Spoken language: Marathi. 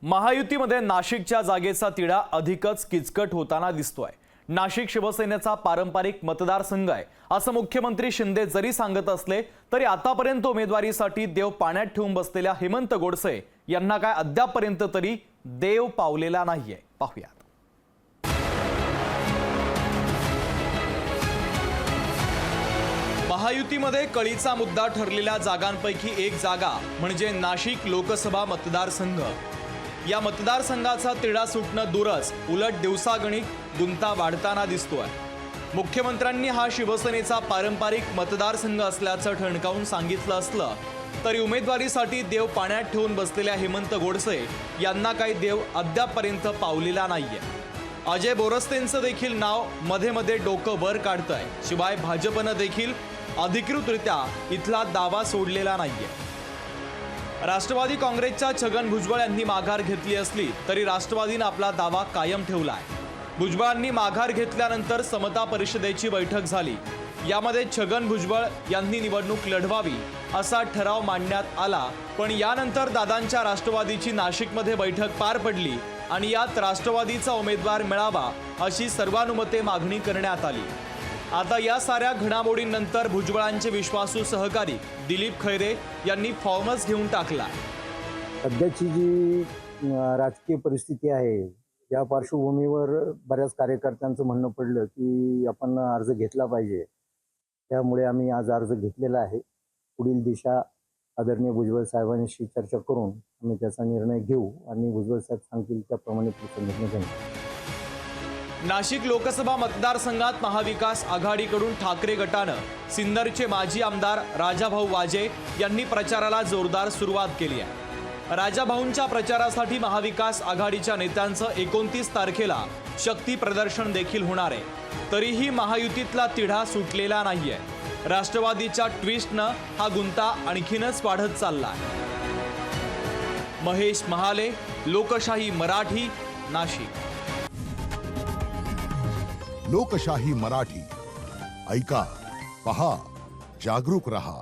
महायुतीमध्ये नाशिकच्या जागेचा तिढा अधिकच किचकट होताना दिसतोय। नाशिक शिवसेनेचा पारंपरिक मतदारसंघ आहे असं मुख्यमंत्री शिंदे जरी सांगत असले तरी आतापर्यंत उमेदवारीसाठी देव पाण्यात ठेवून बसलेल्या हेमंत गोडसे यांना काय अद्यापपर्यंत तरी देव पावलेला नाहीये। पाहूयात। महायुतीमध्ये कळीचा मुद्दा ठरलेल्या जागांपैकी एक जागा म्हणजे नाशिक लोकसभा मतदारसंघ। या मतदारसंघाचा तिढा सुटणं दूरच उलट दिवसागणिक गुंता वाढताना दिसतोय। मुख्यमंत्र्यांनी हा शिवसेनेचा पारंपरिक मतदारसंघ असल्याचं ठणकावून सांगितलं असलं तरी उमेदवारीसाठी देव पाण्यात ठेवून बसलेल्या हेमंत गोडसे यांना काही देव अद्यापपर्यंत पावलेला नाहीये। अजय बोरस्तेंचं देखील नाव मध्ये मध्ये डोकं वर काढतंय। शिवाय भाजपनं देखील अधिकृतरित्या इथला दावा सोडलेला नाहीये। राष्ट्रवादी काँग्रेसच्या छगन भुजबळ यांनी माघार घेतली असली तरी राष्ट्रवादीने आपला दावा कायम ठेवला आहे। भुजबळांनी माघार घेतल्यानंतर समता परिषदेची बैठक झाली। यामध्ये छगन भुजबळ यांनी निवडणूक लढवावी असा ठराव मांडण्यात आला, पण यानंतर दादांच्या राष्ट्रवादीची नाशिकमध्ये बैठक पार पडली आणि यात राष्ट्रवादीचा उमेदवार मिळावा अशी सर्वानुमते मागणी करण्यात आली। आता या साऱ्या घडामोडींनंतर भुजबळांचे विश्वासू सहकारी दिलीप खैरे यांनी फॉर्मच घेऊन टाकला। सध्याची जी राजकीय परिस्थिती आहे या पार्श्वभूमीवर बऱ्याच कार्यकर्त्यांचं म्हणणं पडलं की आपण अर्ज घेतला पाहिजे। त्यामुळे आम्ही आज अर्ज घेतलेला आहे। पुढील दिशा आदरणीय भुजबळ साहेबांशी चर्चा करून आम्ही त्याचा निर्णय घेऊ आणि भुजबळ साहेब सांगतील त्याप्रमाणे पुढचा निर्णय घेऊ। नाशिक लोकसभा मतदारसंघात महाविकास आघाडीकडून ठाकरे गटानं सिन्नरचे माजी आमदार राजाभाऊ वाजे यांनी प्रचाराला जोरदार सुरुवात केली आहे। राजाभाऊंच्या प्रचारासाठी महाविकास आघाडीच्या नेत्यांचं 29 तारखेला शक्ती प्रदर्शन देखील होणार आहे। तरीही महायुतीतला तिढा सुटलेला नाहीये। राष्ट्रवादीच्या ट्विस्टनं हा गुंता आणखीनच वाढत चालला। महेश महाले, लोकशाही मराठी, नाशिक। लोकशाही मराठी ऐका, पहा, जागरूक रहा।